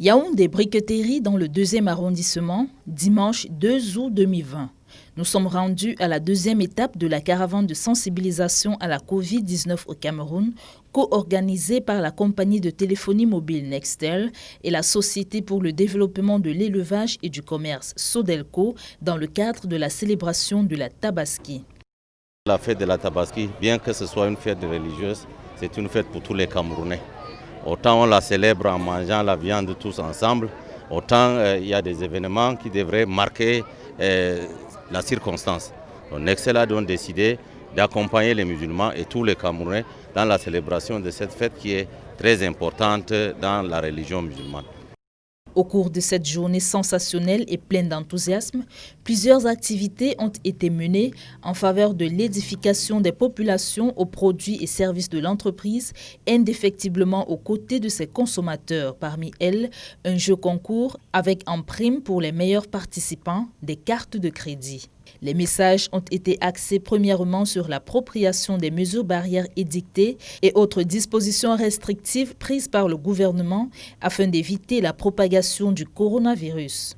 Yaoundé-Briqueterie dans le 2e arrondissement, dimanche 2 août 2020. Nous sommes rendus à la deuxième étape de la caravane de sensibilisation à la Covid-19 au Cameroun, co-organisée par la compagnie de téléphonie mobile Nextel et la Société pour le développement de l'élevage et du commerce Sodelco dans le cadre de la célébration de la Tabaski. La fête de la Tabaski, bien que ce soit une fête religieuse, c'est une fête pour tous les Camerounais. Autant on la célèbre en mangeant la viande tous ensemble, autant il y a des événements qui devraient marquer la circonstance. Donc Nextel a donc décidé d'accompagner les musulmans et tous les Camerounais dans la célébration de cette fête qui est très importante dans la religion musulmane. Au cours de cette journée sensationnelle et pleine d'enthousiasme, plusieurs activités ont été menées en faveur de l'édification des populations aux produits et services de l'entreprise, indéfectiblement aux côtés de ses consommateurs. Parmi elles, un jeu concours avec en prime pour les meilleurs participants des cartes de crédit. Les messages ont été axés premièrement sur l'appropriation des mesures barrières édictées et autres dispositions restrictives prises par le gouvernement afin d'éviter la propagation du coronavirus.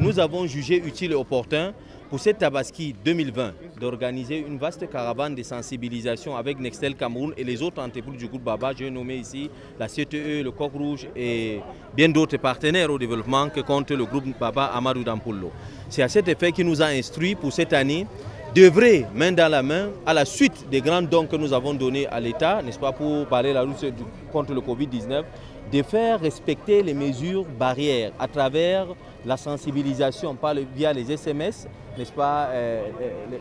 Nous avons jugé utile et opportun pour cette Tabaski 2020 d'organiser une vaste caravane de sensibilisation avec Nextel Cameroun et les autres entreprises du groupe Baba. J'ai nommé ici la CTE, le Coq Rouge et bien d'autres partenaires au développement que compte le groupe Baba Amadou Dampollo. C'est à cet effet qui nous a instruits pour cette année d'œuvrer main dans la main à la suite des grands dons que nous avons donnés à l'État, n'est-ce pas, pour parler la lutte contre le Covid-19, de faire respecter les mesures barrières à travers la sensibilisation via les SMS, n'est-ce pas,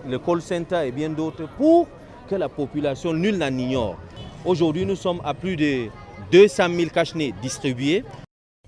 le call center et bien d'autres, pour que la population, nul n'en ignore. Aujourd'hui, nous sommes à plus de 200 000 cache-nez distribués.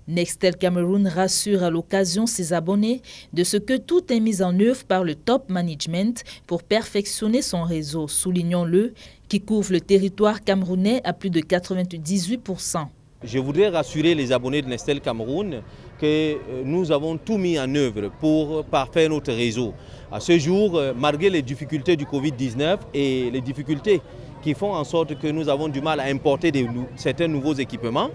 Nextel Cameroun rassure à l'occasion ses abonnés de ce que tout est mis en œuvre par le top management pour perfectionner son réseau, soulignons-le, qui couvre le territoire camerounais à plus de 98%. Je voudrais rassurer les abonnés de Nextel Cameroun que nous avons tout mis en œuvre pour parfaire notre réseau. À ce jour, malgré les difficultés du Covid-19 et les difficultés qui font en sorte que nous avons du mal à importer certains nouveaux équipements,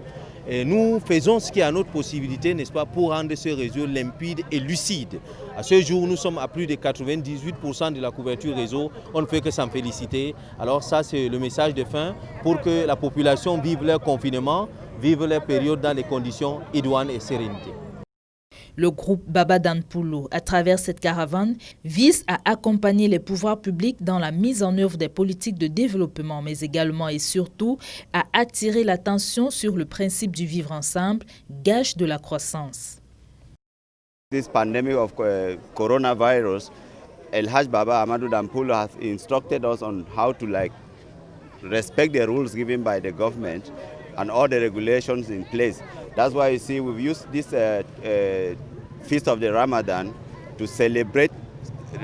et nous faisons ce qui est à notre possibilité, n'est-ce pas, pour rendre ce réseau limpide et lucide. À ce jour, nous sommes à plus de 98% de la couverture réseau. On ne peut que s'en féliciter. Alors ça, c'est le message de fin pour que la population vive leur confinement, vive leur période dans les conditions idoines et sérénité. Le groupe Baba Dampollo, à travers cette caravane, vise à accompagner les pouvoirs publics dans la mise en œuvre des politiques de développement, mais également et surtout à attirer l'attention sur le principe du vivre ensemble, gage de la croissance. This pandemic of coronavirus, El Haj Baba Amadou Dampollo has instructed us on how to respect the rules given by the government and all the regulations in place. That's why you see we've used this feast of the Ramadan to celebrate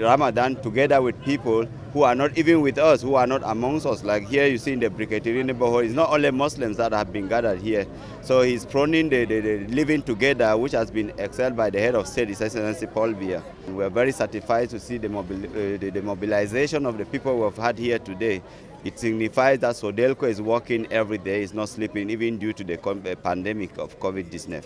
Ramadan together with people who are not even with us, who are not amongst us. Like here you see in the Briqueterie neighborhood, it's not only Muslims that have been gathered here. So he's promoting the living together, which has been excelled by the head of state, His Excellency Paul Biya. We are very satisfied to see the mobilization of the people we have had here today. It signifies that Sodelco is working every day, is not sleeping, even due to the pandemic of COVID-19.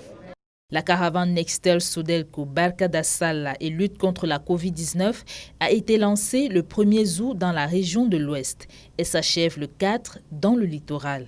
La caravane Nextel Sodelco Barka da Sala et lutte contre la Covid-19 a été lancée le 1er août dans la région de l'Ouest et s'achève le 4 dans le littoral.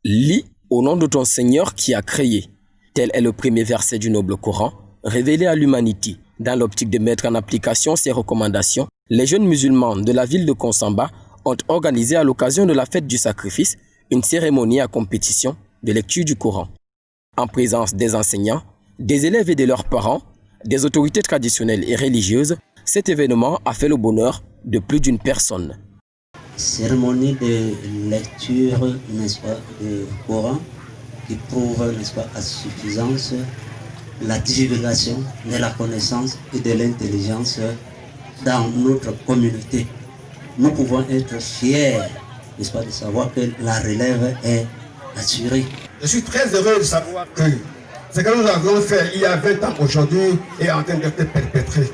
Lis au nom de ton Seigneur qui a créé. Tel est le premier verset du noble Coran, révélé à l'humanité. Dans l'optique de mettre en application ces recommandations, les jeunes musulmans de la ville de Konsamba ont organisé à l'occasion de la fête du sacrifice une cérémonie à compétition de lecture du Coran. En présence des enseignants, des élèves et de leurs parents, des autorités traditionnelles et religieuses, cet événement a fait le bonheur de plus d'une personne. Cérémonie de lecture, n'est-ce pas, du Coran qui prouve, n'est-ce pas, à suffisance la divulgation de la connaissance et de l'intelligence dans notre communauté. Nous pouvons être fiers, n'est-ce pas, de savoir que la relève est assurée. Je suis très heureux de savoir que ce que nous avons fait il y a 20 ans aujourd'hui est en train d'être perpétré.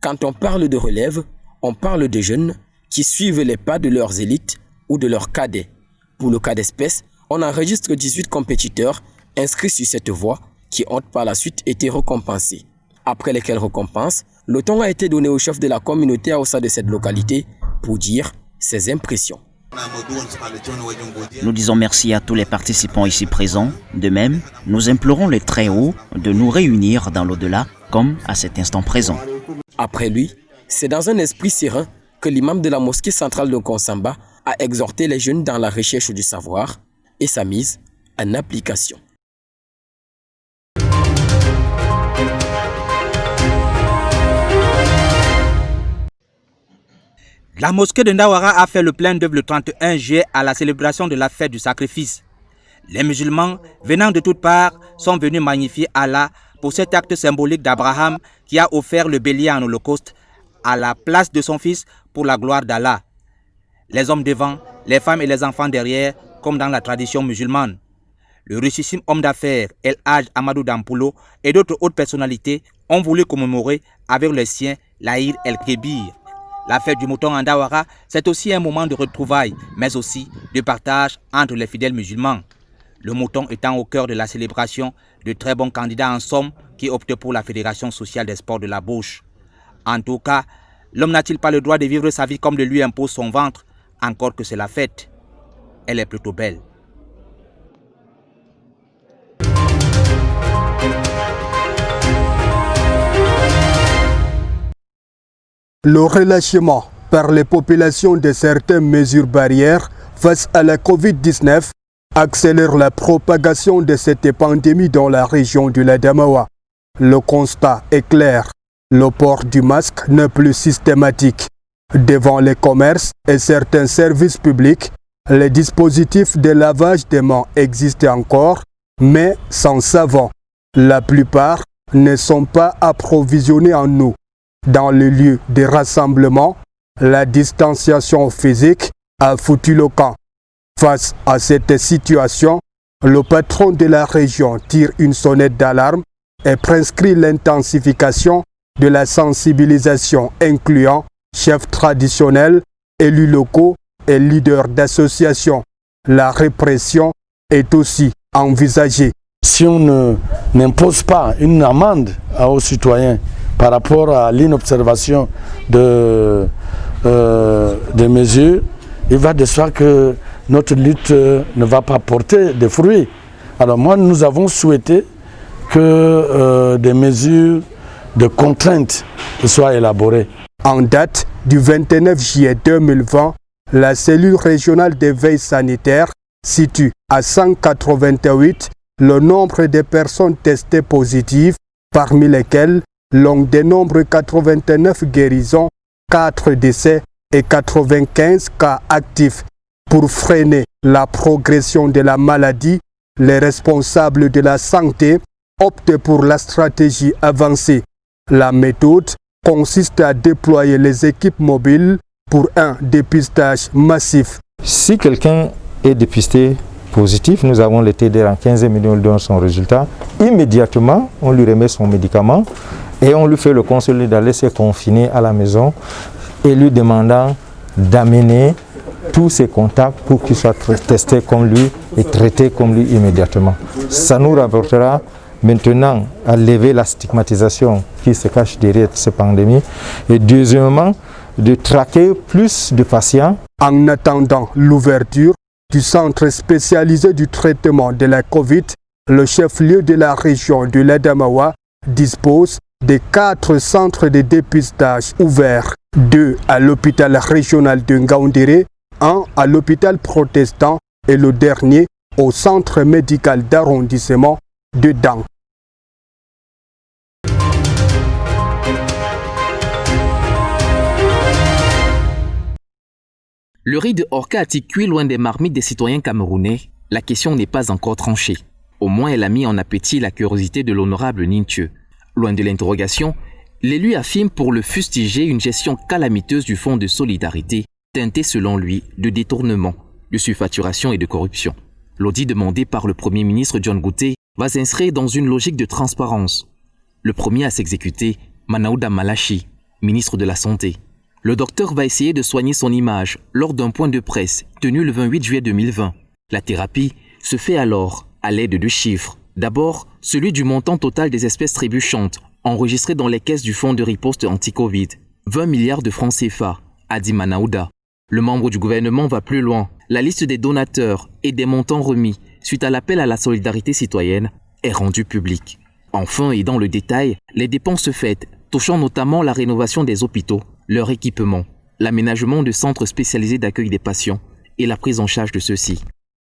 Quand on parle de relève, on parle de jeunes qui suivent les pas de leurs élites ou de leurs cadets. Pour le cas d'espèce, on enregistre 18 compétiteurs inscrits sur cette voie qui ont par la suite été récompensés. Après lesquelles récompenses, le temps a été donné au chef de la communauté à Ossa de cette localité pour dire ses impressions. Nous disons merci à tous les participants ici présents. De même, nous implorons les Très-Hauts de nous réunir dans l'au-delà, comme à cet instant présent. Après lui, c'est dans un esprit serein que l'imam de la mosquée centrale de Konsamba a exhorté les jeunes dans la recherche du savoir et sa mise en application. La mosquée de Ndawara a fait le plein d'œuvre le 31 juillet à la célébration de la fête du sacrifice. Les musulmans venant de toutes parts sont venus magnifier Allah pour cet acte symbolique d'Abraham qui a offert le bélier en holocauste à la place de son fils pour la gloire d'Allah. Les hommes devant, les femmes et les enfants derrière, comme dans la tradition musulmane. Le richissime homme d'affaires El Hadj Amadou Dampulo et d'autres hautes personnalités ont voulu commémorer avec les siens l'Aïd El-Kébir. La fête du mouton en Ndawara, c'est aussi un moment de retrouvailles, mais aussi de partage entre les fidèles musulmans. Le mouton étant au cœur de la célébration, de très bons candidats en somme qui optent pour la Fédération sociale des sports de la bouche. En tout cas, l'homme n'a-t-il pas le droit de vivre sa vie comme le lui impose son ventre, encore que c'est la fête? Elle est plutôt belle. Le relâchement par les populations de certaines mesures barrières face à la Covid-19 accélère la propagation de cette pandémie dans la région de l'Adamawa. Le constat est clair. Le port du masque n'est plus systématique. Devant les commerces et certains services publics, les dispositifs de lavage des mains existent encore, mais sans savon. La plupart ne sont pas approvisionnés en eau. Dans le lieu de rassemblement, la distanciation physique a foutu le camp. Face à cette situation, le patron de la région tire une sonnette d'alarme et prescrit l'intensification de la sensibilisation incluant chefs traditionnels, élus locaux et leaders d'associations. La répression est aussi envisagée. Si on n'impose pas une amende aux citoyens par rapport à l'inobservation des mesures, il va de soi que notre lutte ne va pas porter de fruits. Alors moi, nous avons souhaité que des mesures de contrainte soient élaborées. En date du 29 juillet 2020, la cellule régionale de veille sanitaire situe à 188 le nombre de personnes testées positives, parmi lesquelles l'on dénombre 89 guérisons, 4 décès et 95 cas actifs. Pour freiner la progression de la maladie, les responsables de la santé optent pour la stratégie avancée. La méthode consiste à déployer les équipes mobiles pour un dépistage massif. Si quelqu'un est dépisté positif, nous avons les TDR en 15 millions de son résultat. Immédiatement, on lui remet son médicament et on lui fait le conseil d'aller se confiner à la maison et lui demandant d'amener tous ses contacts pour qu'il soit testé comme lui et traité comme lui immédiatement. Ça nous rapportera maintenant à lever la stigmatisation qui se cache derrière cette pandémie et deuxièmement de traquer plus de patients. En attendant l'ouverture du centre spécialisé du traitement de la Covid, le chef-lieu de la région de l'Adamawa dispose de 4 centres de dépistage ouverts, 2 à l'hôpital régional de Ngaoundéré, 1 à l'hôpital protestant et le dernier au centre médical d'arrondissement de Dang. Le riz de orca a-t-il cuit loin des marmites des citoyens camerounais? La question n'est pas encore tranchée. Au moins, elle a mis en appétit la curiosité de l'honorable Ninthieu. Loin de l'interrogation, l'élu affirme pour le fustiger une gestion calamiteuse du fonds de solidarité, teintée selon lui de détournement, de surfacturation et de corruption. L'audit demandé par le Premier ministre John Gouté va s'inscrire dans une logique de transparence. Le premier à s'exécuter, Manaouda Malachi, ministre de la Santé. Le docteur va essayer de soigner son image lors d'un point de presse tenu le 28 juillet 2020. La thérapie se fait alors à l'aide de chiffres. D'abord, celui du montant total des espèces trébuchantes enregistrées dans les caisses du Fonds de riposte anti-Covid. 20 milliards de francs CFA, a dit Manaouda. Le membre du gouvernement va plus loin. La liste des donateurs et des montants remis suite à l'appel à la solidarité citoyenne est rendue publique. Enfin et dans le détail, les dépenses faites touchant notamment la rénovation des hôpitaux, leur équipement, l'aménagement de centres spécialisés d'accueil des patients et la prise en charge de ceux-ci.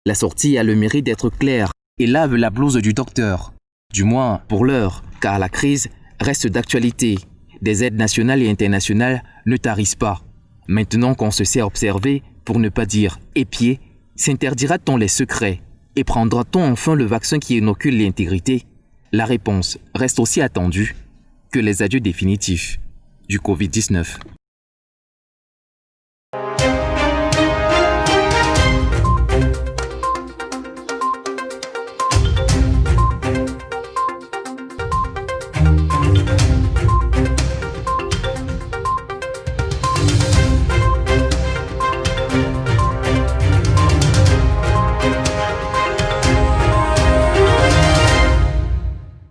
La sortie a le mérite d'être claire et lave la blouse du docteur. Du moins pour l'heure, car la crise reste d'actualité. Des aides nationales et internationales ne tarissent pas. Maintenant qu'on se sait observer, pour ne pas dire épier, s'interdira-t-on les secrets et prendra-t-on enfin le vaccin qui inocule l'intégrité? La réponse reste aussi attendue que les adieux définitifs du Covid-19.